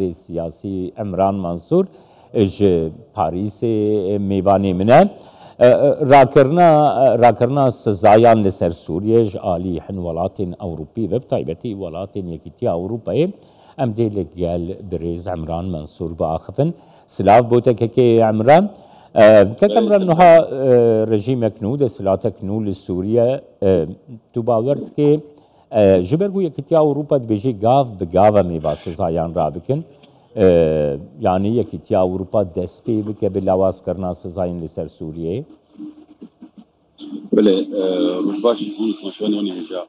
سیاسی عمران منصور ج پاریس میوانی منه راکرنا سزایان لسر سوریه ج آلی حن ولاتین اوروپی و بطایبتی ولاتین یکیتی اوروپای ام دی لگل بریز عمران منصور با آخفن سلاف بوته که عمران كتمر انها رژیم کنود سلاط کنود لسوريا تو باورت که جبرگو یکیتی اوروپا بيجي گاف بگاو میواس سزایان را بکن يعني یکیتی اوروپا دست پی بکه بلاواز کرنا سزایان لسر سوریه بله مش باش يكون مشواني وني هجا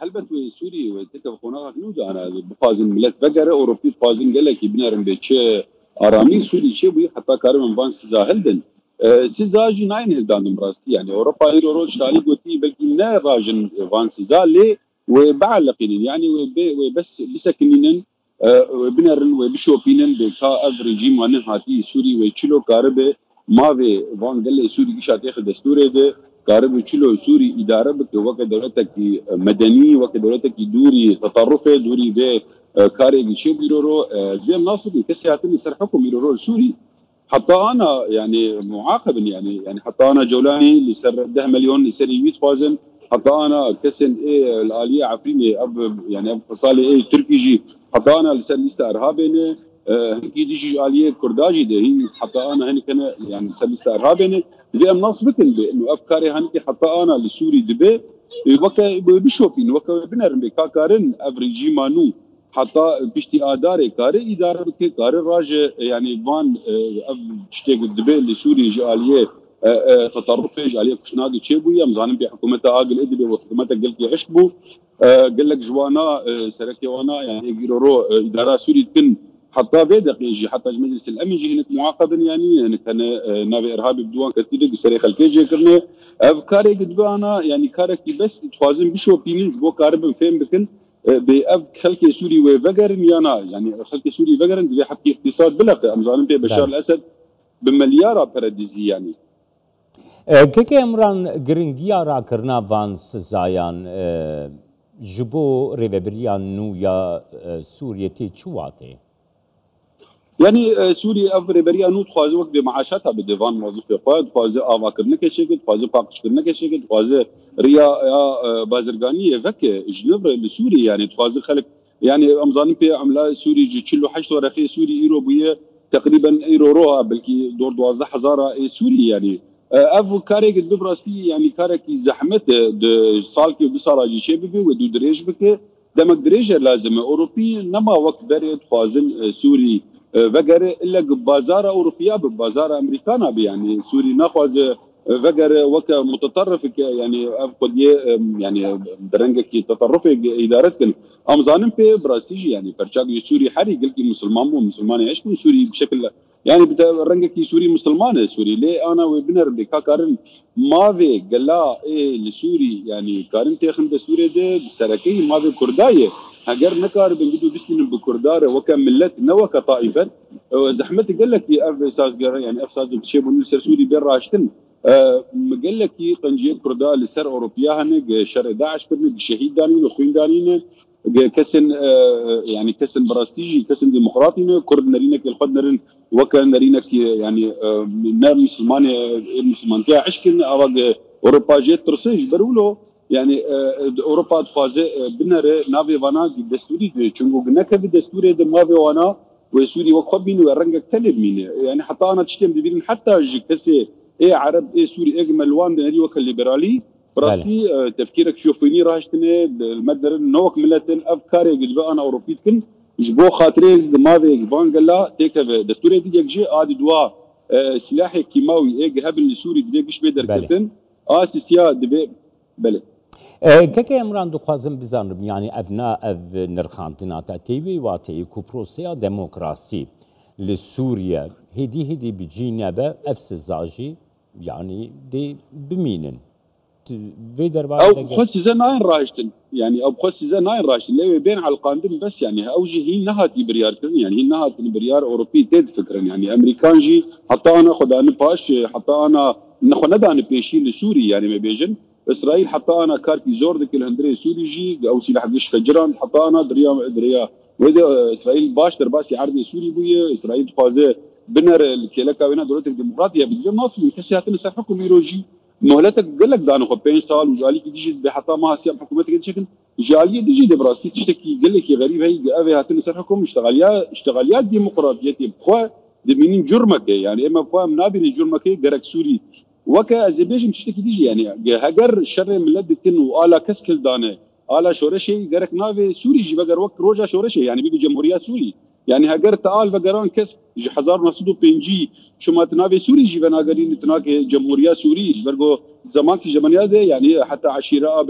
هل بتوي سوري وتكب قناغ كنود انا بفازن ملت بقرة اوروبي فازن قال لك بنرم بيتش ارامي سوري شي بي حتى كارم بان سزا هلدن سزا جي ناين هلدان براستي يعني اوروبا ايرو رول شتالي قوتي بلكي نا راجن فان سزا لي وبعلقين يعني وبس بسكنين وبنرن وبشوبينن بكا اف ريجيم وان هاتي سوري وچلو كاربه ماوي وان قال لي سوري شاتي خ دستور ده كارب چلو سوري اداره بك وك دولتك مدني وك دولتك دوري تطرفه دوري به كاري شي بيرو زي الناس بدي كسياتني سر حكم يرو سوري حتى انا يعني معاقب يعني حتى انا جولاني اللي سر 10 مليون لسر 100,000 حتى انا كسن ايه الاليه عفريني اب يعني اب فصالي ايه تركي جي حتى انا لسر لسه ارهابني هنكي ديجي اليه كرداجي ده هي حتى انا هني كان يعني لسر لسه ارهابني دي الناس بكن بانه افكاري هنكي حتى انا لسوري دبي وكا بشوبين وكا بنرم بكاكارن افريجي مانو حتى بيشتي اداري كاري اداره بك كاري راج يعني فان تشتي دبي لسوري جاليه تطرفي جاليه كشناغي تشيبو يا مزانم بحكومتها اقل ادبي وحكومتها قلت يعشبو قال لك جوانا سركي وانا يعني يقولوا اداره سوري تكن حتى فيدق يجي حتى مجلس الامن يجي هناك معاقبا يعني كان نابي ارهابي بدوان كتير سريخ الكيجي كرنا افكاري قد انا يعني كاركي بس توازن بشو بينين جو كارب فين بكن بأب خلق سوري وفجرن يانا يعني خلق سوري فجرن دي حكي اقتصاد بلق امزان به بشار الاسد بمليار برديزي يعني كيكي عمران جرينجيا را كرنا فان سزايان جبو ريبريان نو يا سوريتي تشواتي يعني سوري افري بريا نو تخوازي وقت بمعاشاتها بديفان وظيفه قائد تخوازي اوا كرنا كشكل تخوازي باقش كرنا كشكل تخوازي ريا يا بازرغانيه فك جنبر لسوري يعني تخوازي خلق يعني امزان بي عملا سوري جي تشلو حشت ورقي سوري ايرو بيه تقريبا ايرو روها بلكي دور 12000 اي سوري يعني افو كاري قد ببراستي يعني كاركي زحمت سالكي بصراجي شبيبي ودو دريج بك دمك دريج لازم اوروبي نما وقت بري تخوازن سوري وگر الا بازار اوروبيا ببازار امريكانا يعني سوري ناخذ وگر وك متطرف يعني قد يعني درنجك تطرف ادارتكن امزانم بي براستيجي يعني فرشاق سوري حري قلت مسلمان مو مسلمان ايش سوري بشكل يعني رنجك سوري مسلمان سوري ليه انا وبنر بكاكارن ما في قلا ايه لسوري يعني كارن تخن دستوري ده بسركي ما في كردايه هجر نكار بنجدو بسين بكردار وكم ملت نوك طائفا زحمتي قال لك اف اساس يعني اساس شيء بنو سوري بين راشتن قال لك قنجيه كرداء لسر اوروبيا هن شر داعش كن شهيد دانين وخوين دانين كسن يعني كسن براستيجي كسن ديمقراطي كرد نرينك الخد نرين وكان نرينك يعني نار مسلمان تاع عشكن اوروبا جيت ترسيج برولو يعني اوروبا تخوازه بنره نافي وانا دستوري چونغو نكه دستوري د مافي وانا وسوري وقبين ورنجك تلب مين يعني حتى انا تشتم بين حتى جكسي اي عرب اي سوري اجمل وان دني وك ليبرالي براستي تفكيرك شوفيني راهشتني المدر نوك ملتن افكاري قد انا اوروبيتكن جبو خاطري مافي بانغلا تيك دستوري دي جي ادي دوا سلاحي كيماوي اي هبل سوري دي بيش بيدركتن اساسيا دبي بله كيكي عمران دخوازم بزانم يعني افنا اف نرخانتنا تاتيوي واتي كوبروسيا ديمقراسي لسوريا هدي بجينا با اف سزاجي يعني دي بمينن او خص زناين راشتن يعني او خص زناين راشتن ليه بين على القاندم بس يعني اوجي هي نهاتي بريار يعني هي نهاتي بريار اوروبي تد فكرا يعني امريكان جي حتى انا خد انا باش حتى انا نخو ندان بيشي لسوري يعني ما بيجن اسرائيل حتى انا كاركي زور دك الهندري سوري جي او سلاح قش فجران حتى انا دريا وهذا اسرائيل باش درباسي عرضي سوري بويه اسرائيل تخازه بنر الكيلكا وين دولة الديمقراطيه بدون ناصر من كسياتنا سر حكم يروجي مهلتك قال لك دانو خو 5 سال وجالي تيجي حتى ما سياب حكومتك شكل جاليه تيجي دبراستي تشتكي قال لك يا غريب هي ابي هاتنا سر حكم اشتغاليات ديمقراطيه بخوا دمين جرمك يعني اما بخوا منابر جرمك درك سوري وكا ازبيجم تشتكي تيجي يعني هجر شر ملد كنو الا كسكل دانه الا شورشي غرك نافي سوري جي بقر وقت روجا شورشي يعني بيجي جمهوريه سوري يعني هجر تعال بقران كس جي 1905 شما تنافي سوري جي بناغرين تناك جمهوريه سوري برغو زمان في جمانيا ده يعني حتى عشيره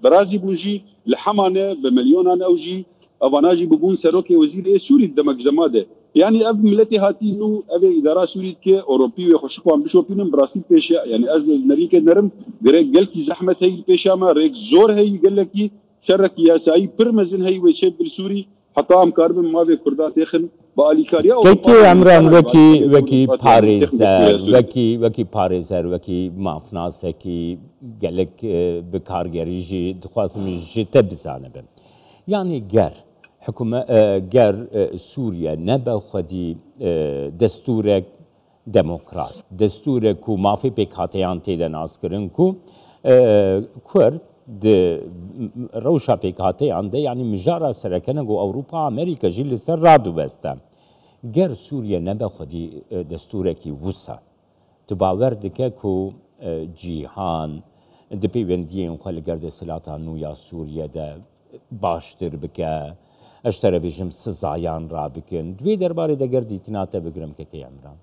برازي بوجي لحمانه بمليون اوجي افاناجي ببون سروكي وزير سوري الدمج دماده يعني اب ملتي هاتي نو ابي اداره سوري كي اوروبي وخشكوان بشوبين براسيل بيشا يعني از نريك نرم غير قال كي زحمه هي البيشا ما ريك زور هي قال لك شرك يا ساي برمزن هي وشيب بالسوري حتى ام كارب ما في كردا تخن بالي كاريا كي عمران وكي باريس وكي باريس وكي مافناس كي قال لك بكارجريجي دخواسم جيت بزانبه يعني جار حكومة جار سوريا نبا خدي دستورك ديمقراط دستورك كو ما في بكاتيان تيدا ناسكرن كو كورد روشا بكاتيان ده يعني مجارة سركنة أوروبا أمريكا جيل سر رادو بستا جار سوريا نبا خدي دستورك وسا تباور دكا كو جيهان دبي وندين خل جرد سلاطة نويا سوريا ده باشتر بکه اشتر بیشم سزایان را بکن دوی درباره دگر دیتناته بگرم که کی عمران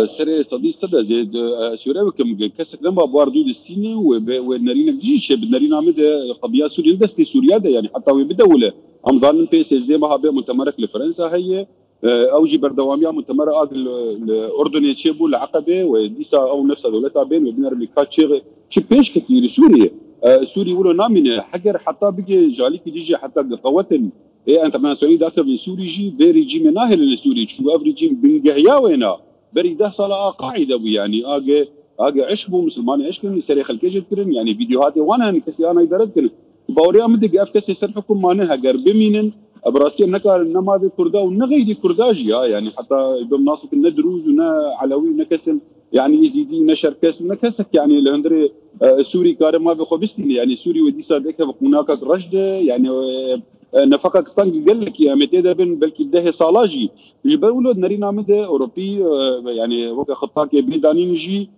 سري صديق صدق زيد سوريا وكم كسك لما باردو السينه ونرينا جيش بنرينا مد قضيه سوريا دستي سوريا ده يعني حتى وي بدوله هم ظالم بي اس دي ما مؤتمرك لفرنسا هي اوجي بردواميا مؤتمر الاردن يتشبو العقبه وديسا او نفس دولتها بين وبين ربيكات شي بيش كثير سوريا سوري يقولوا نامين حجر حتى بيجي جاليك يجي حتى قوات ايه انترناسيونال داك في سوري جي بيري جي مناهل السوري شو افريجي بنجهيا وينا بري ده صلا قاعده يعني اجي عشبو مسلماني عشكن سري خلكجت كرن يعني فيديوهات وانا كسي انا يدرت كرن باوريا مدق افكسي سر حكم مانها هجر بمينن براسي نكار انما ذي كردا ونغيدي كرداجي يعني حتى بمناصب الندروز ونا علوي نكسن يعني يزيدي نشر كاس ونكسك يعني لهندري سوري كار ما بخبستين يعني سوري ودي صادق هناك رشد يعني نفقك طنق قال لك يا متى بن بلكي ده صالاجي يبولو نرينا مده اوروبي يعني وقت خطاك بيدانين جي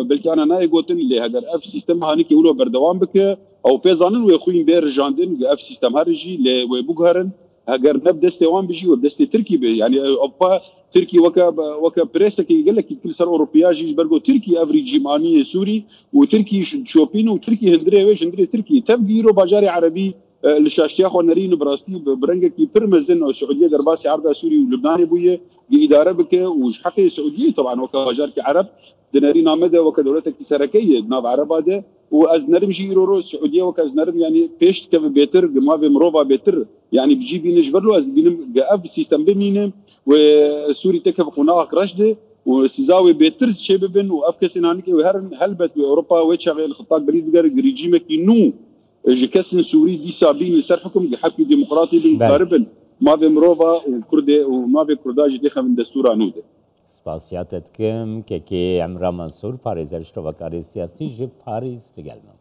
بلكي انا ناي قوتن اللي هذا اف سيستم هانيك يقولوا بردوام بك او بيزانن ويخوين بير جاندن اف سيستم هرجي لبوغهرن هاجر نبدا استوان بيجي وبدستي تركي يعني اوبا تركي وكا بريسك قال لك كل سر اوروبيا جيش برغو تركي افريجي ماني سوري وتركي شوبين وتركي هندري ويش هندري تركي تبقي يرو باجاري عربي لشاشتيا خو نرين براستي برنجكي برمزن او سعوديه درباسي عرضه سوري ولبناني بويه اداره بك وش حقي سعوديه طبعا وكا باجارك عرب دناري نامده وكا دولتك سركيه ناب عرب هذا واز نرم جيرو السعوديه وكاز نرم يعني بيش كيف بيتر ما في مروبا بيتر يعني بيجي بينجبر له از بينم قاف سيستم بمينه وسوري تكف قناق رشده وسزاوي بيتر شبابن وافكسن هانك وهرن هلبت باوروبا وشغل الخطاب بريد غير ريجيمك نو جكسن سوري دي سابين سر حكم حكي ديمقراطي بالقاربن ما في مروبا وكرده وما في كرداج دي خمن دستور انوده سپاسیاتت کم که عمران منصور پاریزر شروع کاری سیاسی جب پاریز لگلم